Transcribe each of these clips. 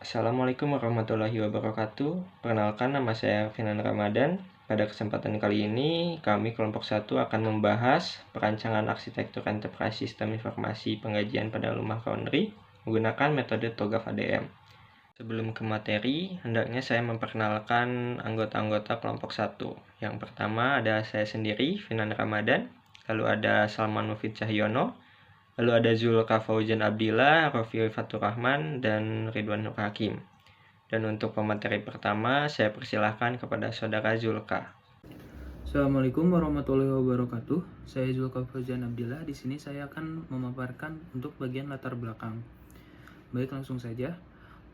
Assalamualaikum warahmatullahi wabarakatuh. Perkenalkan, nama saya Finan Ramadan. Pada kesempatan kali ini, kami kelompok 1 akan membahas perancangan arsitektur enterprise sistem informasi penggajian pada rumah laundry menggunakan metode TOGAF ADM. Sebelum ke materi, hendaknya saya memperkenalkan anggota-anggota kelompok 1. Yang pertama ada saya sendiri, Finan Ramadan, lalu ada Salman Mufid Cahyono, lalu ada Zulka Fauzan Abdillah, Rofi Fatur Rahman, dan Ridwan Nur Hakim. Dan untuk pemateri pertama, saya persilahkan kepada saudara Zulka. Assalamualaikum warahmatullahi wabarakatuh. Saya Zulka Fauzan Abdillah. Di sini saya akan memaparkan untuk bagian latar belakang. Baik, langsung saja.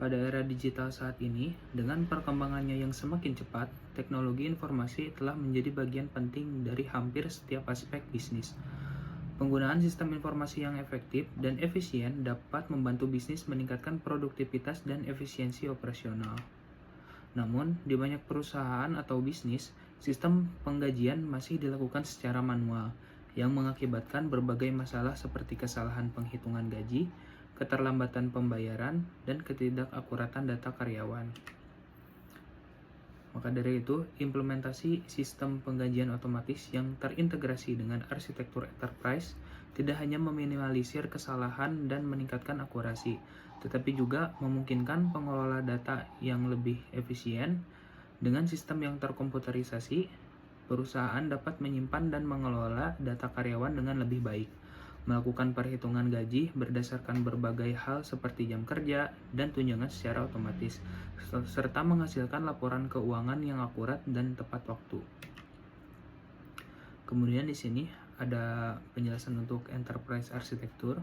Pada era digital saat ini, dengan perkembangannya yang semakin cepat, teknologi informasi telah menjadi bagian penting dari hampir setiap aspek bisnis. Penggunaan sistem informasi yang efektif dan efisien dapat membantu bisnis meningkatkan produktivitas dan efisiensi operasional. Namun, di banyak perusahaan atau bisnis, sistem penggajian masih dilakukan secara manual, yang mengakibatkan berbagai masalah seperti kesalahan penghitungan gaji, keterlambatan pembayaran, dan ketidakakuratan data karyawan. Maka dari itu, implementasi sistem penggajian otomatis yang terintegrasi dengan arsitektur enterprise tidak hanya meminimalisir kesalahan dan meningkatkan akurasi, tetapi juga memungkinkan pengelola data yang lebih efisien. Dengan sistem yang terkomputerisasi, perusahaan dapat menyimpan dan mengelola data karyawan dengan lebih baik, melakukan perhitungan gaji berdasarkan berbagai hal seperti jam kerja dan tunjangan secara otomatis, serta menghasilkan laporan keuangan yang akurat dan tepat waktu. Kemudian di sini ada penjelasan untuk enterprise arsitektur.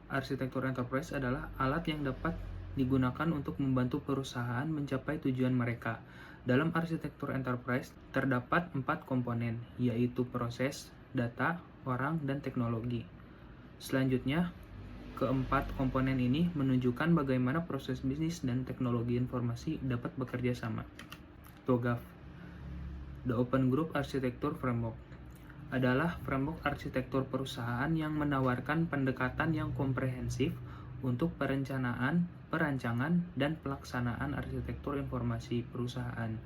Arsitektur enterprise adalah alat yang dapat digunakan untuk membantu perusahaan mencapai tujuan mereka. Dalam arsitektur enterprise terdapat 4 komponen, yaitu proses, data, orang, dan teknologi. Selanjutnya, keempat komponen ini menunjukkan bagaimana proses bisnis dan teknologi informasi dapat bekerja sama. TOGAF, The Open Group Architecture Framework, adalah framework arsitektur perusahaan yang menawarkan pendekatan yang komprehensif untuk perencanaan, perancangan, dan pelaksanaan arsitektur informasi perusahaan.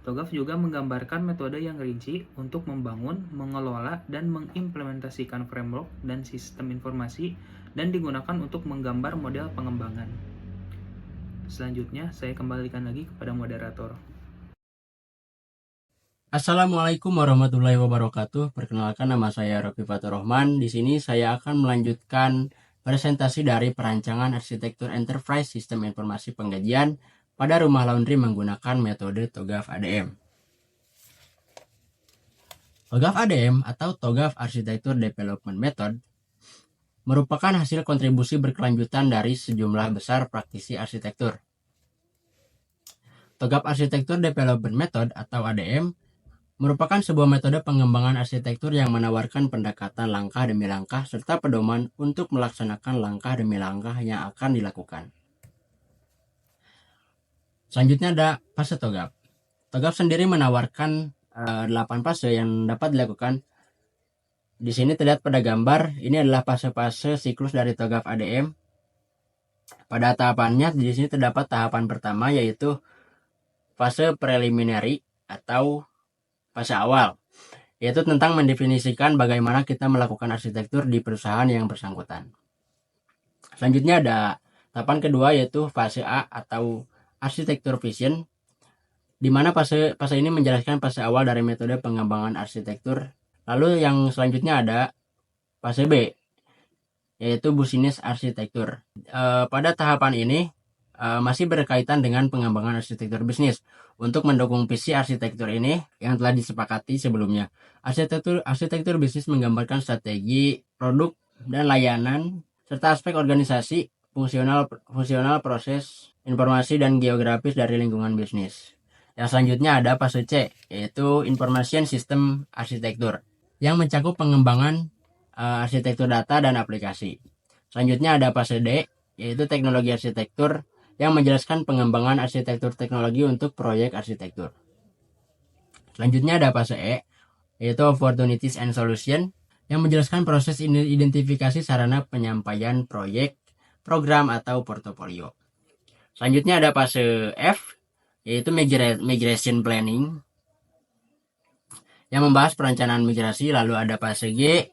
TOGAF juga menggambarkan metode yang rinci untuk membangun, mengelola, dan mengimplementasikan framework dan sistem informasi dan digunakan untuk menggambar model pengembangan. Selanjutnya, saya kembalikan lagi kepada moderator. Assalamualaikum warahmatullahi wabarakatuh. Perkenalkan, nama saya Rofi Fatur Rahman. Di sini saya akan melanjutkan presentasi dari perancangan arsitektur enterprise sistem informasi penggajian pada rumah laundry menggunakan metode TOGAF ADM. TOGAF ADM atau TOGAF Architecture Development Method merupakan hasil kontribusi berkelanjutan dari sejumlah besar praktisi arsitektur. TOGAF Architecture Development Method atau ADM merupakan sebuah metode pengembangan arsitektur yang menawarkan pendekatan langkah demi langkah serta pedoman untuk melaksanakan langkah demi langkah yang akan dilakukan. Selanjutnya ada fase TOGAF. TOGAF sendiri menawarkan 8 fase yang dapat dilakukan. Di sini terlihat pada gambar, ini adalah fase-fase siklus dari TOGAF ADM. Pada tahapannya di sini terdapat tahapan pertama, yaitu fase preliminary atau fase awal, yaitu tentang mendefinisikan bagaimana kita melakukan arsitektur di perusahaan yang bersangkutan. Selanjutnya ada tahapan kedua, yaitu fase A atau arsitektur vision, di mana fase ini menjelaskan fase awal dari metode pengembangan arsitektur. Lalu yang selanjutnya ada fase B, yaitu business arsitektur. Pada tahapan ini masih berkaitan dengan pengembangan arsitektur bisnis. Untuk mendukung visi arsitektur ini yang telah disepakati sebelumnya, arsitektur bisnis menggambarkan strategi, produk, dan layanan, serta aspek organisasi, fungsional proses, informasi, dan geografis dari lingkungan bisnis. Yang selanjutnya ada fase C, yaitu Information System Arsitektur, yang mencakup pengembangan arsitektur data dan aplikasi. Selanjutnya ada fase D, yaitu Teknologi Arsitektur, yang menjelaskan pengembangan arsitektur teknologi untuk proyek arsitektur. Selanjutnya ada fase E, yaitu Opportunities and Solution, yang menjelaskan proses identifikasi sarana penyampaian proyek, program atau portofolio. Selanjutnya ada fase F, yaitu migration planning, yang membahas perencanaan migrasi. Lalu ada fase G,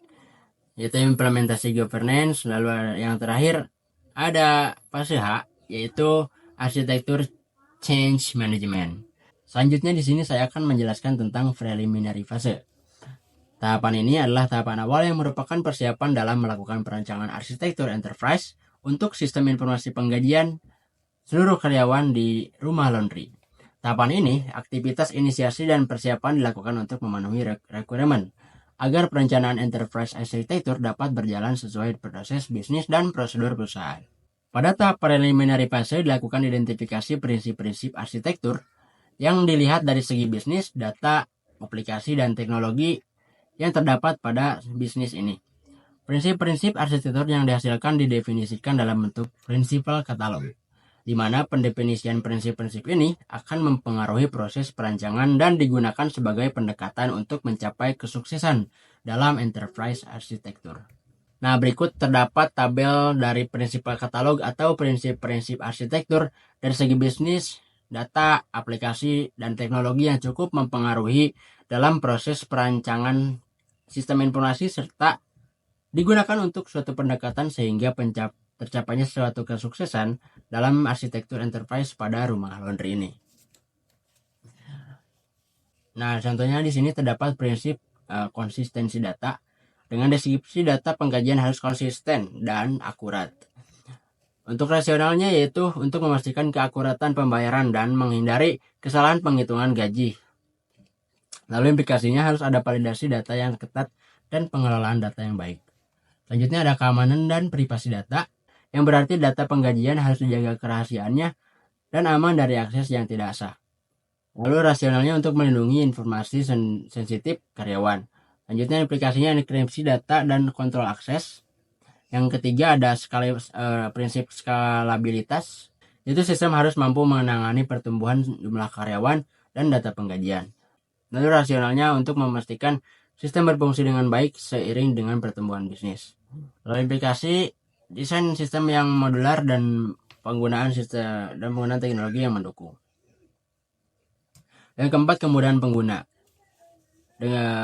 yaitu implementasi governance. Lalu yang terakhir ada fase H, yaitu arsitektur change management. Selanjutnya di sini saya akan menjelaskan tentang preliminary fase. Tahapan ini adalah tahapan awal yang merupakan persiapan dalam melakukan perancangan arsitektur enterprise untuk sistem informasi penggajian seluruh karyawan di rumah laundry. Tahapan ini, aktivitas inisiasi dan persiapan dilakukan untuk memenuhi requirement agar perencanaan enterprise arsitektur dapat berjalan sesuai proses bisnis dan prosedur perusahaan. Pada tahap preliminary fase dilakukan identifikasi prinsip-prinsip arsitektur yang dilihat dari segi bisnis, data, aplikasi, dan teknologi yang terdapat pada bisnis ini. Prinsip-prinsip arsitektur yang dihasilkan didefinisikan dalam bentuk principal catalog, di mana pendefinisian prinsip-prinsip ini akan mempengaruhi proses perancangan dan digunakan sebagai pendekatan untuk mencapai kesuksesan dalam enterprise arsitektur. Nah, berikut terdapat tabel dari principal catalog atau prinsip-prinsip arsitektur dari segi bisnis, data, aplikasi, dan teknologi yang cukup mempengaruhi dalam proses perancangan sistem informasi serta digunakan untuk suatu pendekatan sehingga tercapainya suatu kesuksesan dalam arsitektur enterprise pada rumah laundry ini. Nah, contohnya di sini terdapat prinsip konsistensi data. Dengan deskripsi data penggajian harus konsisten dan akurat. Untuk rasionalnya yaitu untuk memastikan keakuratan pembayaran dan menghindari kesalahan penghitungan gaji. Lalu implikasinya harus ada validasi data yang ketat dan pengelolaan data yang baik. Selanjutnya ada keamanan dan privasi data, yang berarti data penggajian harus dijaga kerahasiaannya dan aman dari akses yang tidak sah. Lalu rasionalnya untuk melindungi informasi sensitif karyawan. Selanjutnya implikasinya enkripsi data dan kontrol akses. Yang ketiga ada prinsip skalabilitas, yaitu sistem harus mampu menangani pertumbuhan jumlah karyawan dan data penggajian. Lalu rasionalnya untuk memastikan sistem berfungsi dengan baik seiring dengan pertumbuhan bisnis. Lalu implikasi desain sistem yang modular dan penggunaan teknologi yang mendukung. Yang keempat, kemudahan pengguna,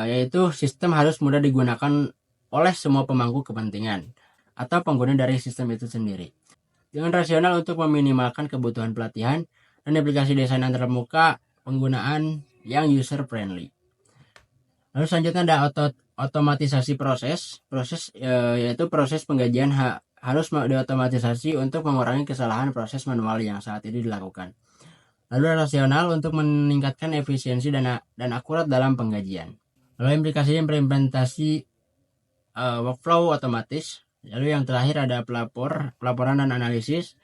yaitu sistem harus mudah digunakan oleh semua pemangku kepentingan atau pengguna dari sistem itu sendiri. Dengan rasional untuk meminimalkan kebutuhan pelatihan dan aplikasi desain antarmuka penggunaan yang user friendly. Lalu selanjutnya ada otomatisasi proses, yaitu proses penggajian harus diotomatisasi untuk mengurangi kesalahan proses manual yang saat ini dilakukan. Lalu rasional untuk meningkatkan efisiensi dan akurat dalam penggajian. Lalu implikasinya implementasi workflow otomatis. Lalu yang terakhir ada pelaporan dan analisis,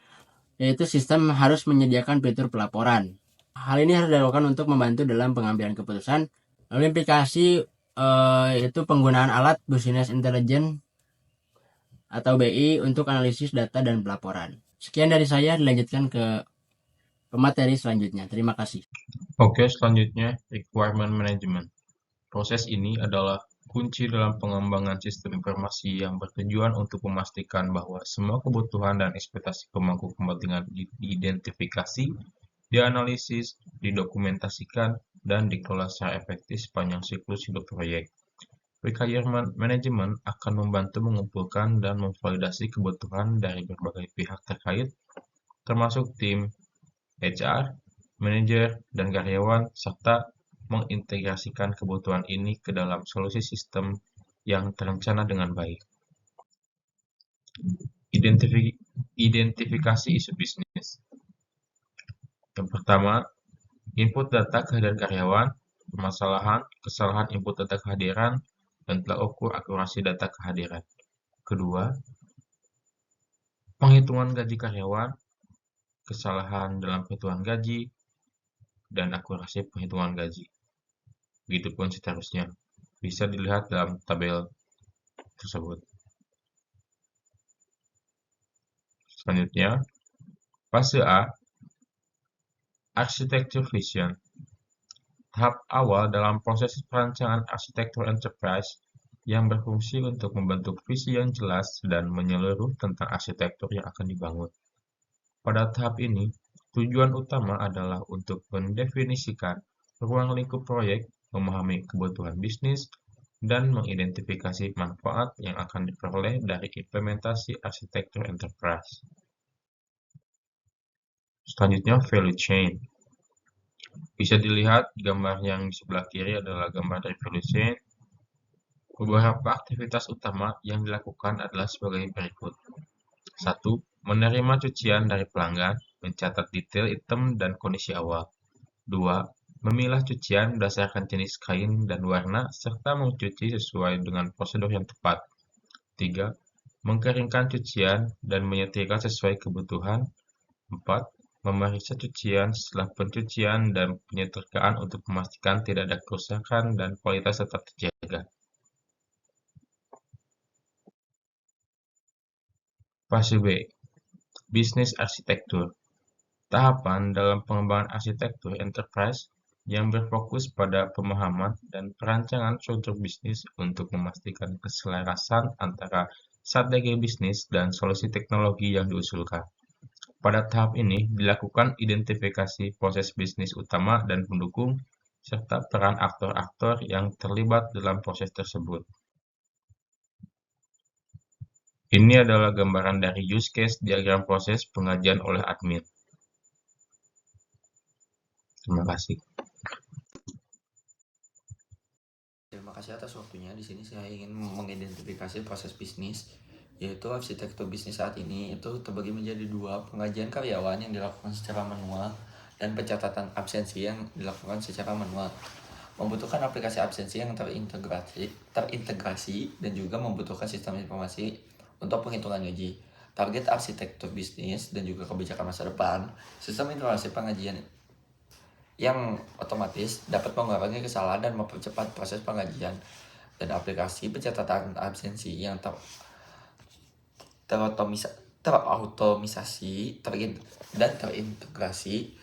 yaitu sistem harus menyediakan fitur pelaporan. Hal ini harus dilakukan untuk membantu dalam pengambilan keputusan. Lalu implikasi yaitu penggunaan alat business intelligence atau BI untuk analisis data dan pelaporan. Sekian dari saya, dilanjutkan ke pemateri selanjutnya. Terima kasih. Oke, selanjutnya requirement management. Proses ini adalah kunci dalam pengembangan sistem informasi yang bertujuan untuk memastikan bahwa semua kebutuhan dan ekspektasi pemangku kepentingan diidentifikasi, dianalisis, didokumentasikan, dan dikelola secara efektif sepanjang siklus hidup proyek. Requirement management akan membantu mengumpulkan dan memvalidasi kebutuhan dari berbagai pihak terkait, termasuk tim HR, manajer, dan karyawan, serta mengintegrasikan kebutuhan ini ke dalam solusi sistem yang terencana dengan baik. Identifikasi isu bisnis. Yang pertama, input data kehadiran karyawan, permasalahan, kesalahan input data kehadiran, dan telah ukur akurasi data kehadiran. Kedua, penghitungan gaji karyawan, kesalahan dalam perhitungan gaji, dan akurasi penghitungan gaji. Begitupun seterusnya. Bisa dilihat dalam tabel tersebut. Selanjutnya, fase A, arsitektur vision. Tahap awal dalam proses perancangan arsitektur enterprise yang berfungsi untuk membentuk visi yang jelas dan menyeluruh tentang arsitektur yang akan dibangun. Pada tahap ini, tujuan utama adalah untuk mendefinisikan ruang lingkup proyek, memahami kebutuhan bisnis, dan mengidentifikasi manfaat yang akan diperoleh dari implementasi arsitektur enterprise. Selanjutnya, value chain. Bisa dilihat gambar yang di sebelah kiri adalah gambar dari value chain. Beberapa aktivitas utama yang dilakukan adalah sebagai berikut. 1. Menerima cucian dari pelanggan, mencatat detail item dan kondisi awal. 2. Memilah cucian berdasarkan jenis kain dan warna, serta mencuci sesuai dengan prosedur yang tepat. 3. Mengkeringkan cucian dan menyetrika sesuai kebutuhan. 4. Memeriksa cucian setelah pencucian dan penyetrikaan untuk memastikan tidak ada kerusakan dan kualitas tetap terjaga. Fase B. Bisnis arsitektur. Tahapan dalam pengembangan arsitektur enterprise yang berfokus pada pemahaman dan perancangan struktur bisnis untuk memastikan keselarasan antara strategi bisnis dan solusi teknologi yang diusulkan. Pada tahap ini dilakukan identifikasi proses bisnis utama dan pendukung, serta peran aktor-aktor yang terlibat dalam proses tersebut. Ini adalah gambaran dari use case diagram proses pengajian oleh admin. Terima kasih. Terima kasih atas waktunya. Di sini saya ingin mengidentifikasi proses bisnis, yaitu arsitektur bisnis saat ini itu terbagi menjadi 2, pengajian karyawan yang dilakukan secara manual dan pencatatan absensi yang dilakukan secara manual. Membutuhkan aplikasi absensi yang terintegrasi dan juga membutuhkan sistem informasi untuk penghitungan gaji. Target arsitektur bisnis dan juga kebijakan masa depan, sistem informasi pengajian yang otomatis dapat mengurangi kesalahan dan mempercepat proses pengajian, dan aplikasi pencatatan absensi yang terautomisasi dan terintegrasi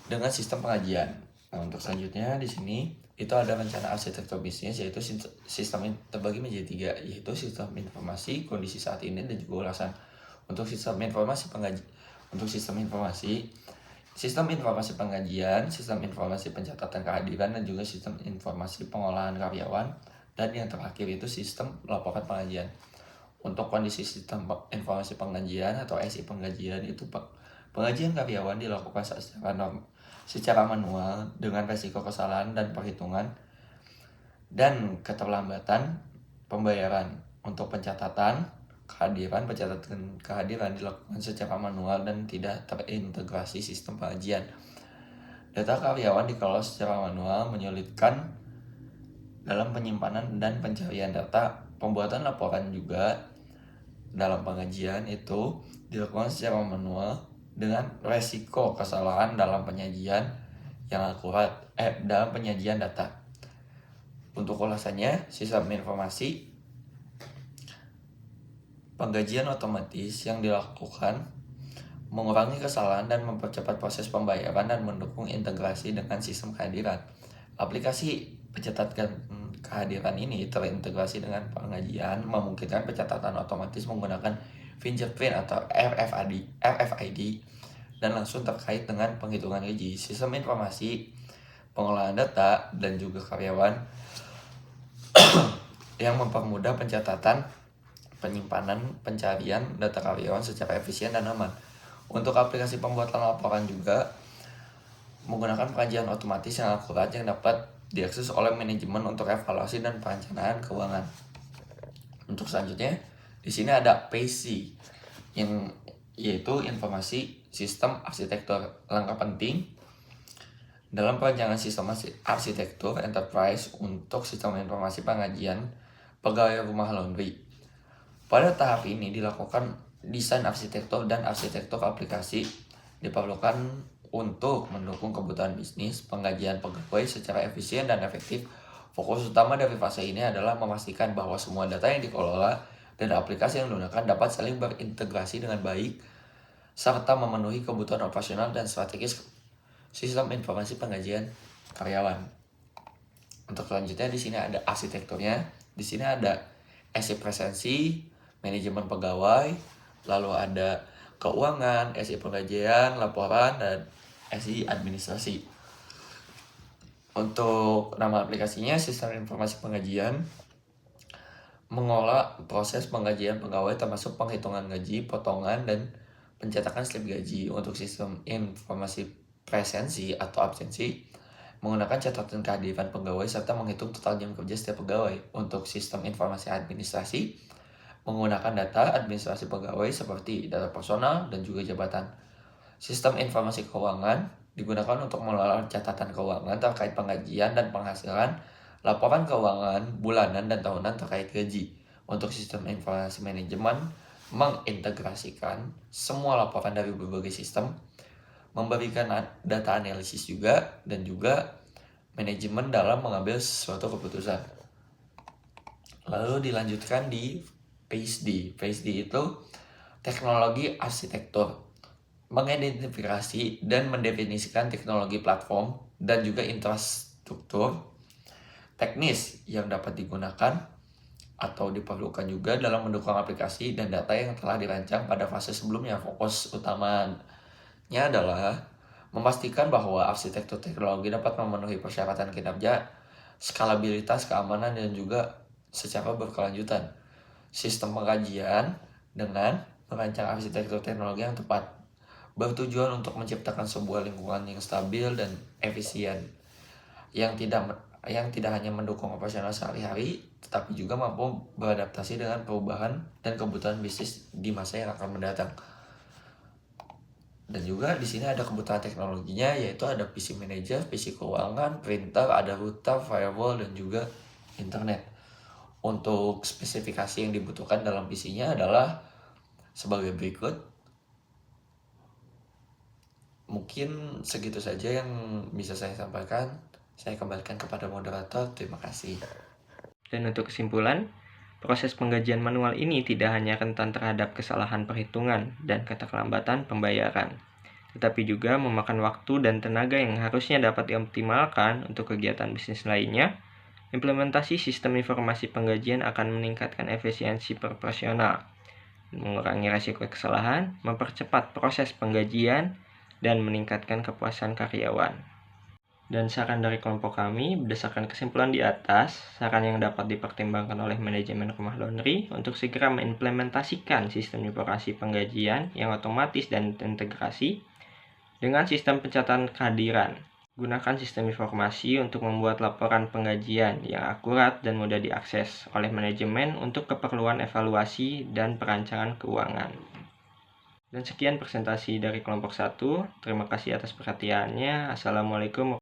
dengan sistem pengajian. Nah, untuk selanjutnya di sini itu ada rencana arsitektur bisnis, yaitu sistem terbagi menjadi 3, yaitu sistem informasi, kondisi saat ini, dan juga ulasan. Untuk sistem informasi pengajian, sistem informasi pencatatan kehadiran, dan juga sistem informasi pengolahan karyawan, dan yang terakhir itu sistem laporan pengajian. Untuk kondisi sistem informasi pengajian atau SI pengajian itu pengajian karyawan dilakukan secara manual dengan resiko kesalahan dan perhitungan dan keterlambatan pembayaran. Untuk pencatatan kehadiran dilakukan secara manual dan tidak terintegrasi sistem pengajian. Data karyawan dikelola secara manual, menyulitkan dalam penyimpanan dan pencarian data. Pembuatan laporan juga dalam pengajian itu dilakukan secara manual dengan resiko kesalahan dalam penyajian yang akurat dalam penyajian data. Untuk ulasannya, sistem informasi penggajian otomatis yang dilakukan mengurangi kesalahan dan mempercepat proses pembayaran dan mendukung integrasi dengan sistem kehadiran. Aplikasi pencatatan kehadiran ini terintegrasi dengan pengajian, memungkinkan pencatatan otomatis menggunakan fingerprint atau RFID dan langsung terkait dengan penghitungan gaji. Sistem informasi pengolahan data dan juga karyawan yang mempermudah pencatatan, penyimpanan, pencarian data karyawan secara efisien dan aman. Untuk aplikasi pembuatan laporan juga menggunakan pengajian otomatis yang akurat yang dapat diakses oleh manajemen untuk evaluasi dan perencanaan keuangan. Untuk selanjutnya, di sini ada PACE yaitu informasi sistem arsitektur. Langkah penting dalam perencanaan sistem arsitektur enterprise untuk sistem informasi pengajian pegawai rumah laundry. Pada tahap ini dilakukan desain arsitektur dan arsitektur aplikasi diperlukan untuk mendukung kebutuhan bisnis pengajian pegawai secara efisien dan efektif. Fokus utama dari fase ini adalah memastikan bahwa semua data yang dikelola dan aplikasi yang digunakan dapat saling berintegrasi dengan baik serta memenuhi kebutuhan operasional dan strategis sistem informasi pengajian karyawan. Untuk selanjutnya di sini ada arsitekturnya. Di sini ada SI presensi, manajemen pegawai, lalu ada keuangan, SI penggajian, laporan, dan SI administrasi. Untuk nama aplikasinya, Sistem Informasi Penggajian, mengolah proses penggajian pegawai termasuk penghitungan gaji, potongan, dan pencetakan slip gaji. Untuk sistem informasi presensi atau absensi, menggunakan catatan kehadiran pegawai serta menghitung total jam kerja setiap pegawai. Untuk sistem informasi administrasi, menggunakan data administrasi pegawai seperti data personal dan juga jabatan. Sistem informasi keuangan digunakan untuk mengelola catatan keuangan terkait penggajian dan penghasilan, laporan keuangan bulanan dan tahunan terkait gaji. Untuk sistem informasi manajemen, mengintegrasikan semua laporan dari berbagai sistem, memberikan data analisis juga, dan juga manajemen dalam mengambil suatu keputusan. Lalu dilanjutkan di phase D. Phase D itu teknologi arsitektur, mengidentifikasi dan mendefinisikan teknologi platform dan juga infrastruktur teknis yang dapat digunakan atau diperlukan juga dalam mendukung aplikasi dan data yang telah dirancang pada fase sebelumnya. Fokus utamanya adalah memastikan bahwa arsitektur teknologi dapat memenuhi persyaratan kinerja, skalabilitas, keamanan, dan juga secara berkelanjutan. Sistem pengkajian dengan merancang arsitektur teknologi yang tepat bertujuan untuk menciptakan sebuah lingkungan yang stabil dan efisien yang tidak hanya mendukung operasional sehari-hari, tetapi juga mampu beradaptasi dengan perubahan dan kebutuhan bisnis di masa yang akan mendatang. Dan juga di sini ada kebutuhan teknologinya, yaitu ada PC manager, PC keuangan, printer, ada router, firewall, dan juga internet. Untuk spesifikasi yang dibutuhkan dalam PC-nya adalah sebagai berikut. Mungkin segitu saja yang bisa saya sampaikan. Saya kembalikan kepada moderator. Terima kasih. Dan untuk kesimpulan, proses penggajian manual ini tidak hanya rentan terhadap kesalahan perhitungan dan keterlambatan pembayaran, tetapi juga memakan waktu dan tenaga yang harusnya dapat dioptimalkan untuk kegiatan bisnis lainnya. Implementasi sistem informasi penggajian akan meningkatkan efisiensi proporsional, mengurangi risiko kesalahan, mempercepat proses penggajian, dan meningkatkan kepuasan karyawan. Dan saran dari kelompok kami, berdasarkan kesimpulan di atas, saran yang dapat dipertimbangkan oleh manajemen rumah laundry untuk segera mengimplementasikan sistem informasi penggajian yang otomatis dan terintegrasi dengan sistem pencatatan kehadiran. Gunakan sistem informasi untuk membuat laporan penggajian yang akurat dan mudah diakses oleh manajemen untuk keperluan evaluasi dan perancangan keuangan. Dan sekian presentasi dari kelompok 1. Terima kasih atas perhatiannya. Assalamualaikum.